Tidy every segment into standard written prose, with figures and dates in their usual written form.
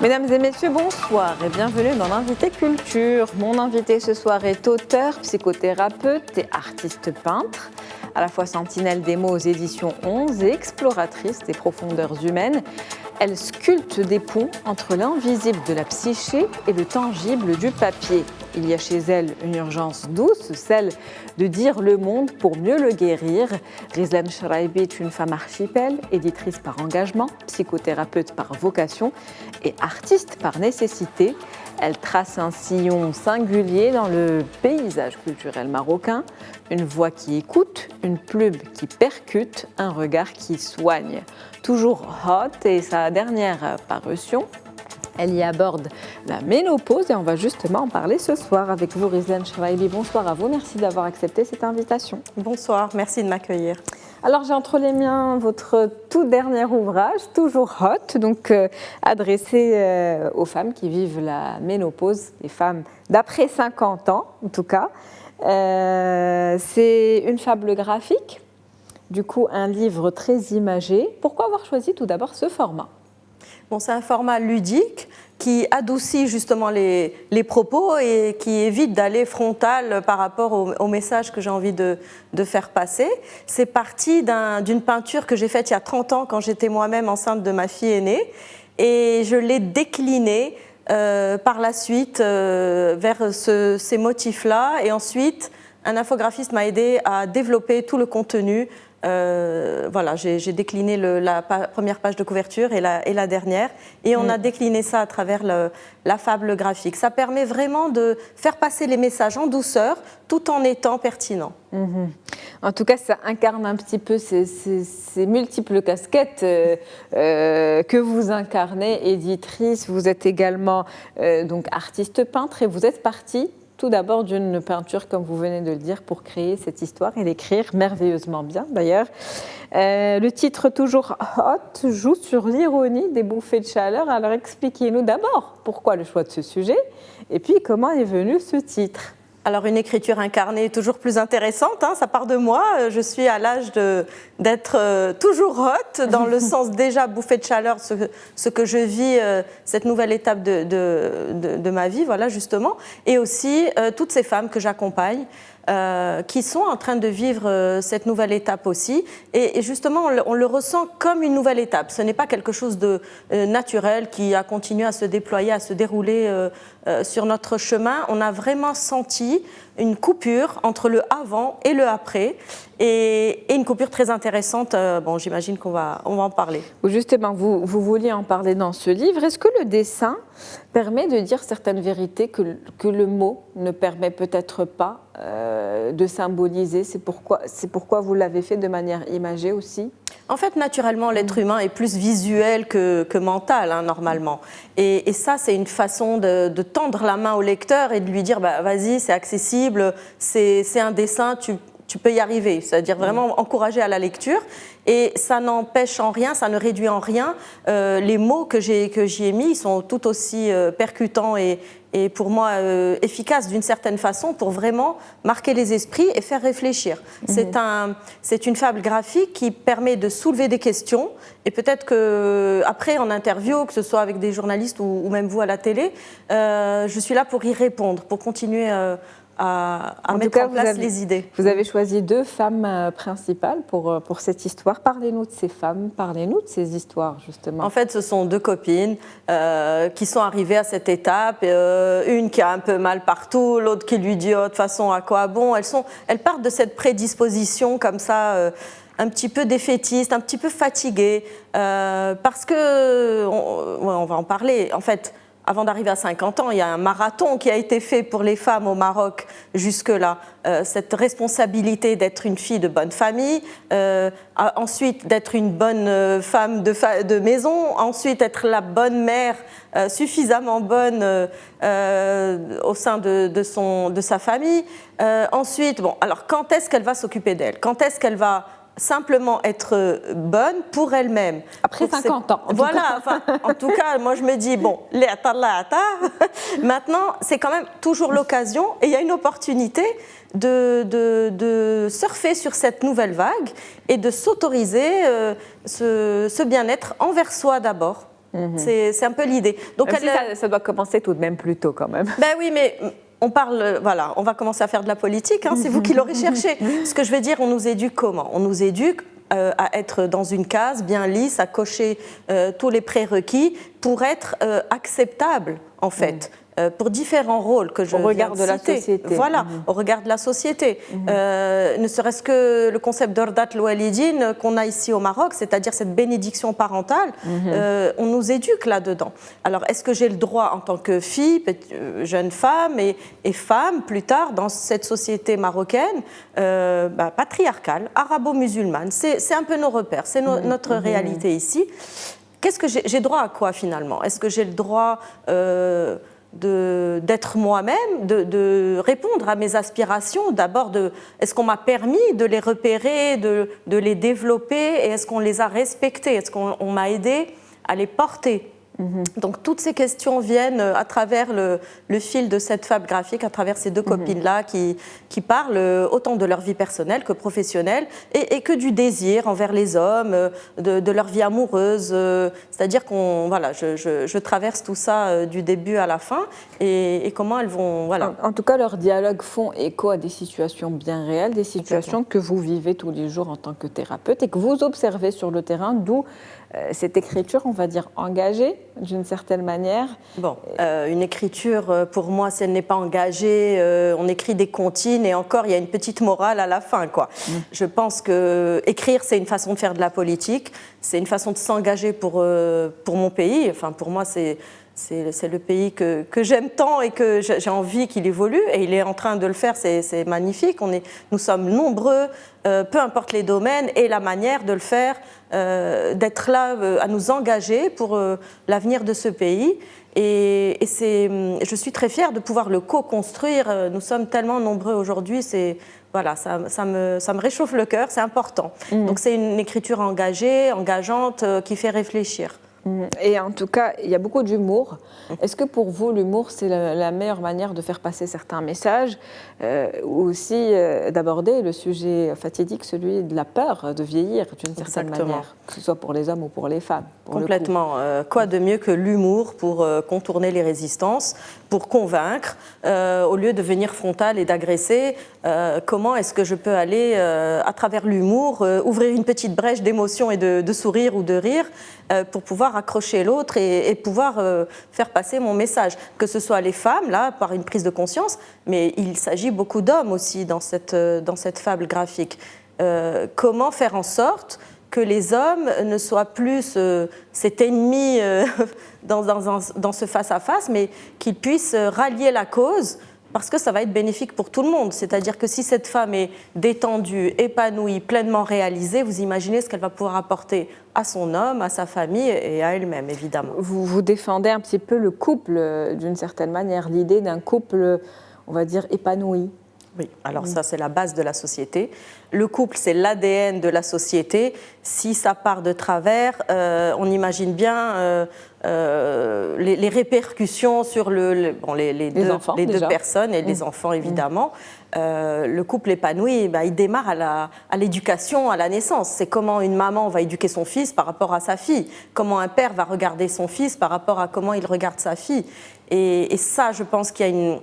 Mesdames et messieurs, bonsoir et bienvenue dans l'Invité Culture. Mon invité ce soir est auteur, psychothérapeute et artiste peintre, à la fois sentinelle des mots aux éditions 11 et exploratrice des profondeurs humaines. Elle sculpte des ponts entre l'invisible de la psyché et le tangible du papier. Il y a chez elle une urgence douce, celle de dire le monde pour mieux le guérir. Rizlan Shraibi est une femme archipel, éditrice par engagement, psychothérapeute par vocation et artiste par nécessité. Elle trace un sillon singulier dans le paysage culturel marocain, une voix qui écoute, une plume qui percute, un regard qui soigne. Toujours hot et sa dernière parution, elle y aborde la ménopause et on va justement en parler ce soir avec vous, Rizlan Shraibi. Bonsoir à vous, merci d'avoir accepté cette invitation. Bonsoir, merci de m'accueillir. Alors j'ai entre les mains votre tout dernier ouvrage, Toujours hot, donc adressé aux femmes qui vivent la ménopause, les femmes d'après 50 ans en tout cas. C'est une fable graphique, du coup un livre très imagé. Pourquoi avoir choisi tout d'abord ce format ? Bon, c'est un format ludique qui adoucit justement les propos et qui évite d'aller frontal par rapport au message que j'ai envie de faire passer. C'est parti d'une peinture que j'ai faite il y a 30 ans quand j'étais moi-même enceinte de ma fille aînée et je l'ai déclinée par la suite vers ces motifs-là et ensuite un infographiste m'a aidé à développer tout le contenu. Voilà, j'ai décliné la première page de couverture et la dernière et on a décliné ça à travers la fable graphique. Ça permet vraiment de faire passer les messages en douceur tout en étant pertinent. En tout cas, ça incarne un petit peu ces multiples casquettes que vous incarnez, éditrice, vous êtes également donc artiste peintre et vous êtes partie tout d'abord d'une peinture, comme vous venez de le dire, pour créer cette histoire et l'écrire merveilleusement bien d'ailleurs. Le titre Toujours hot joue sur l'ironie des bouffées de chaleur. Alors expliquez-nous d'abord pourquoi le choix de ce sujet et puis comment est venu ce titre. Alors une écriture incarnée toujours plus intéressante, hein, ça part de moi. Je suis à l'âge d'être toujours hot, dans le sens déjà bouffée de chaleur, ce que je vis, cette nouvelle étape de ma vie, voilà justement. Et aussi toutes ces femmes que j'accompagne, qui sont en train de vivre cette nouvelle étape aussi. Et justement, on le ressent comme une nouvelle étape. Ce n'est pas quelque chose de naturel qui a continué à se déployer, à se dérouler sur notre chemin. On a vraiment senti une coupure entre le avant et le après. Et une coupure très intéressante. Bon, j'imagine qu'on va en parler. Justement, vous vouliez en parler dans ce livre. Est-ce que le dessin permet de dire certaines vérités que le mot ne permet peut-être pas de symboliser? C'est pourquoi vous l'avez fait de manière imagée aussi? En fait, naturellement, l'être humain est plus visuel que mental, hein, normalement. Et ça, c'est une façon de tendre la main au lecteur et de lui dire bah, « vas-y, c'est accessible, c'est un dessin, tu peux y arriver », c'est-à-dire vraiment encourager à la lecture. Et ça n'empêche en rien, ça ne réduit en rien les mots que j'y ai mis, ils sont tout aussi percutants et pour moi efficaces d'une certaine façon pour vraiment marquer les esprits et faire réfléchir. C'est une fable graphique qui permet de soulever des questions et peut-être qu'après en interview, que ce soit avec des journalistes ou même vous à la télé, je suis là pour y répondre, pour continuer à mettre en place les idées. Vous avez choisi 2 femmes principales pour cette histoire. Parlez-nous de ces femmes, parlez-nous de ces histoires, justement. En fait, ce sont 2 copines qui sont arrivées à cette étape. Une qui a un peu mal partout, l'autre qui lui dit oh, « de toute façon, à quoi bon ?» Elles partent de cette prédisposition comme ça, un petit peu défaitiste, un petit peu fatiguée, parce que, on va en parler, en fait, avant d'arriver à 50 ans, il y a un marathon qui a été fait pour les femmes au Maroc jusque-là. Cette responsabilité d'être une fille de bonne famille, ensuite d'être une bonne femme de maison, ensuite être la bonne mère suffisamment bonne au sein de sa famille. Ensuite, bon, alors quand est-ce qu'elle va s'occuper d'elle? Quand est-ce qu'elle va simplement être bonne pour elle-même. Après 50 ans. Voilà, enfin, en tout cas, moi je me dis, bon, maintenant, c'est quand même toujours l'occasion et il y a une opportunité de surfer sur cette nouvelle vague et de s'autoriser ce bien-être envers soi d'abord. C'est un peu l'idée. Donc ça doit commencer tout de même plus tôt quand même. Ben oui, mais on parle, voilà, on va commencer à faire de la politique, c'est vous qui l'aurez cherché. Ce que je veux dire, on nous éduque comment? On nous éduque à être dans une case bien lisse, à cocher tous les prérequis pour être acceptable, en fait. Pour différents rôles que je viens de citer. Au regard de la société. Voilà, au regard de la société. Ne serait-ce que le concept d'Ordat Loualidine qu'on a ici au Maroc, c'est-à-dire cette bénédiction parentale, on nous éduque là-dedans. Alors, est-ce que j'ai le droit en tant que fille, jeune femme et femme, plus tard, dans cette société marocaine, patriarcale, arabo-musulmane, c'est un peu nos repères, c'est notre réalité ici. Qu'est-ce que j'ai droit à quoi finalement? Est-ce que j'ai le droit d'être moi-même, de répondre à mes aspirations? D'abord, est-ce qu'on m'a permis de les repérer, de les développer, et est-ce qu'on les a respectées? Est-ce qu'on m'a aidé à les porter? Donc toutes ces questions viennent à travers le fil de cette fable graphique, à travers ces deux copines-là qui parlent autant de leur vie personnelle que professionnelle et que du désir envers les hommes, de leur vie amoureuse. C'est-à-dire voilà, je traverse tout ça du début à la fin et comment elles vont... Voilà. En tout cas, leurs dialogues font écho à des situations bien réelles, des situations que vous vivez tous les jours en tant que thérapeute et que vous observez sur le terrain, d'où cette écriture, on va dire, engagée d'une certaine manière. Bon, une écriture, pour moi, si elle n'est pas engagée, on écrit des comptines et encore, il y a une petite morale à la fin, quoi. Je pense que écrire, c'est une façon de faire de la politique, c'est une façon de s'engager pour mon pays. Enfin, pour moi, c'est le pays que j'aime tant et que j'ai envie qu'il évolue, et il est en train de le faire, c'est magnifique. Nous sommes nombreux, peu importe les domaines et la manière de le faire, d'être là à nous engager pour l'avenir de ce pays. Et je suis très fière de pouvoir le co-construire. Nous sommes tellement nombreux aujourd'hui, voilà, ça me réchauffe le cœur, c'est important. Donc c'est une écriture engagée, engageante, qui fait réfléchir. Et en tout cas, il y a beaucoup d'humour. Est-ce que pour vous, l'humour, c'est la meilleure manière de faire passer certains messages, ou aussi d'aborder le sujet fatidique, celui de la peur de vieillir d'une certaine manière, que ce soit pour les hommes ou pour les femmes? Complètement. Quoi de mieux que l'humour pour contourner les résistances, pour convaincre, au lieu de venir frontal et d'agresser? Comment est-ce que je peux aller, à travers l'humour, ouvrir une petite brèche d'émotion et de sourire ou de rire, pour pouvoir accrocher l'autre et pouvoir faire passer mon message. Que ce soit les femmes, là, par une prise de conscience, mais il s'agit beaucoup d'hommes aussi dans cette fable graphique. Comment faire en sorte que les hommes ne soient plus cet ennemi dans ce face-à-face, mais qu'ils puissent rallier la cause, parce que ça va être bénéfique pour tout le monde. C'est-à-dire que si cette femme est détendue, épanouie, pleinement réalisée, vous imaginez ce qu'elle va pouvoir apporter à son homme, à sa famille et à elle-même, évidemment. Vous défendez un petit peu le couple, d'une certaine manière, l'idée d'un couple, on va dire, épanoui. Oui, alors ça, c'est la base de la société. Le couple, c'est l'ADN de la société. Si ça part de travers, on imagine bien les répercussions sur les deux personnes et les enfants, évidemment. Le couple épanoui, il démarre à l'éducation, à la naissance. C'est comment une maman va éduquer son fils par rapport à sa fille, comment un père va regarder son fils par rapport à comment il regarde sa fille. Et ça, je pense qu'il y a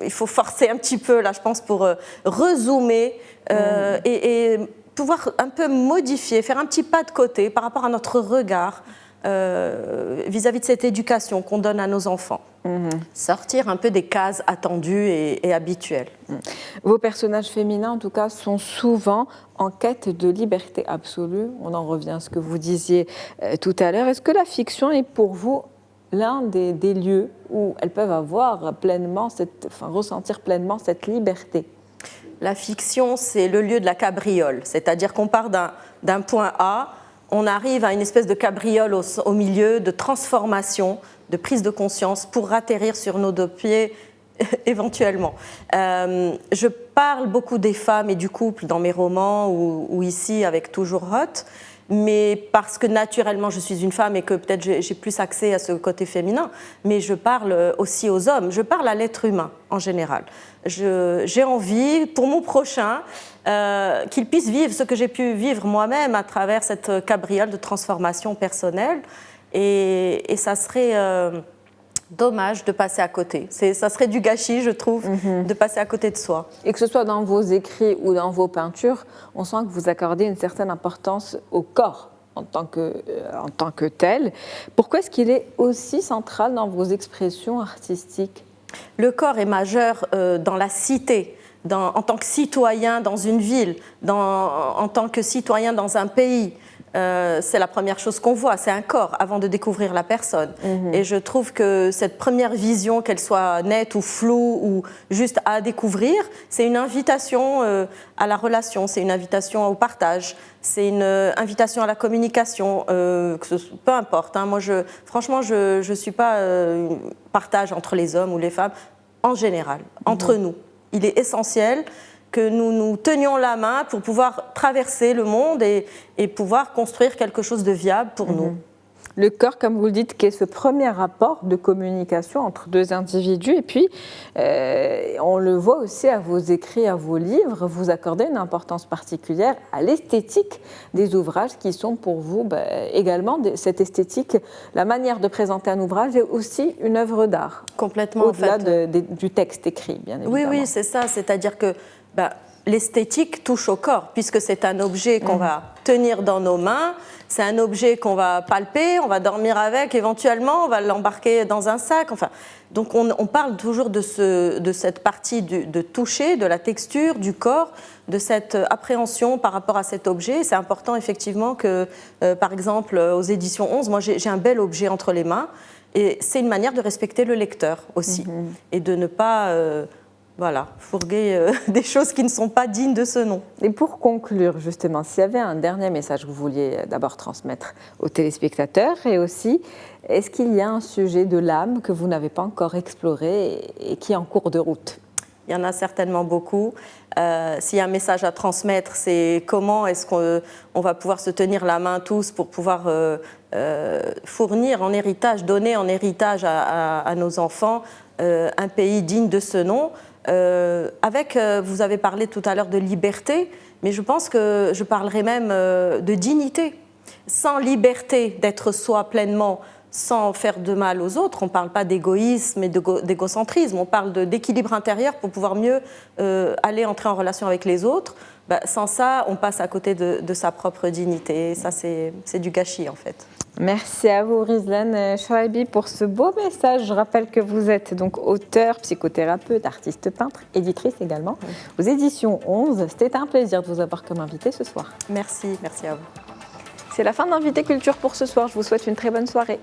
il faut forcer un petit peu, là, je pense, pour rezoomer et pouvoir un peu modifier, faire un petit pas de côté par rapport à notre regard vis-à-vis de cette éducation qu'on donne à nos enfants. Sortir un peu des cases attendues et habituelles. Vos personnages féminins, en tout cas, sont souvent en quête de liberté absolue. On en revient à ce que vous disiez tout à l'heure. Est-ce que la fiction est pour vous l'un des lieux où elles peuvent avoir pleinement ressentir pleinement cette liberté? La fiction, c'est le lieu de la cabriole, c'est-à-dire qu'on part d'un point A, on arrive à une espèce de cabriole au milieu, de transformation, de prise de conscience pour atterrir sur nos deux pieds éventuellement. Je parle beaucoup des femmes et du couple dans mes romans ou ici avec Toujours Hot, mais parce que naturellement je suis une femme et que peut-être j'ai plus accès à ce côté féminin, mais je parle aussi aux hommes, je parle à l'être humain en général. J'ai envie, pour mon prochain, qu'il puisse vivre ce que j'ai pu vivre moi-même à travers cette cabriole de transformation personnelle, et ça serait dommage de passer à côté. Ça serait du gâchis, je trouve, de passer à côté de soi. Et que ce soit dans vos écrits ou dans vos peintures, on sent que vous accordez une certaine importance au corps en tant que tel. Pourquoi est-ce qu'il est aussi central dans vos expressions artistiques ? Le corps est majeur dans la cité, en tant que citoyen dans une ville, en tant que citoyen dans un pays. C'est la première chose qu'on voit, c'est un corps avant de découvrir la personne. Et je trouve que cette première vision, qu'elle soit nette ou floue ou juste à découvrir, c'est une invitation à la relation, c'est une invitation au partage, c'est une invitation à la communication, peu importe. Hein. Moi, franchement, je ne suis pas partage entre les hommes ou les femmes, en général, entre nous. Il est essentiel que nous nous tenions la main pour pouvoir traverser le monde et pouvoir construire quelque chose de viable pour nous. Le corps, comme vous le dites, qui est ce premier rapport de communication entre deux individus. Et puis, on le voit aussi à vos écrits, à vos livres, vous accordez une importance particulière à l'esthétique des ouvrages qui sont pour vous également, cette esthétique, la manière de présenter un ouvrage est aussi une œuvre d'art. Complètement, au-delà en fait. du texte écrit, bien évidemment. Oui, c'est ça. C'est-à-dire que l'esthétique touche au corps, puisque c'est un objet qu'on va tenir dans nos mains, c'est un objet qu'on va palper, on va dormir avec, éventuellement, on va l'embarquer dans un sac. Enfin, donc on parle toujours de cette partie de toucher, de la texture, du corps, de cette appréhension par rapport à cet objet. C'est important, effectivement, que, par exemple, aux éditions 11, moi j'ai un bel objet entre les mains, et c'est une manière de respecter le lecteur aussi, et de ne pas... fourguer des choses qui ne sont pas dignes de ce nom. Et pour conclure, justement, s'il y avait un dernier message que vous vouliez d'abord transmettre aux téléspectateurs, et aussi, est-ce qu'il y a un sujet de l'âme que vous n'avez pas encore exploré et qui est en cours de route ? Il y en a certainement beaucoup. S'il y a un message à transmettre, c'est comment est-ce qu'on va pouvoir se tenir la main tous pour pouvoir fournir en héritage, donner en héritage à nos enfants un pays digne de ce nom. Vous avez parlé tout à l'heure de liberté, mais je pense que je parlerai même de dignité. Sans liberté d'être soi pleinement, sans faire de mal aux autres, on ne parle pas d'égoïsme et d'égocentrisme, on parle d'équilibre intérieur pour pouvoir mieux aller entrer en relation avec les autres. Sans ça, on passe à côté de sa propre dignité. Et ça, c'est du gâchis, en fait. Merci à vous, Rizlan Chouaibi, pour ce beau message. Je rappelle que vous êtes donc auteur, psychothérapeute, artiste peintre, éditrice également, aux éditions 11. C'était un plaisir de vous avoir comme invité ce soir. Merci à vous. C'est la fin d'Invité Culture pour ce soir. Je vous souhaite une très bonne soirée.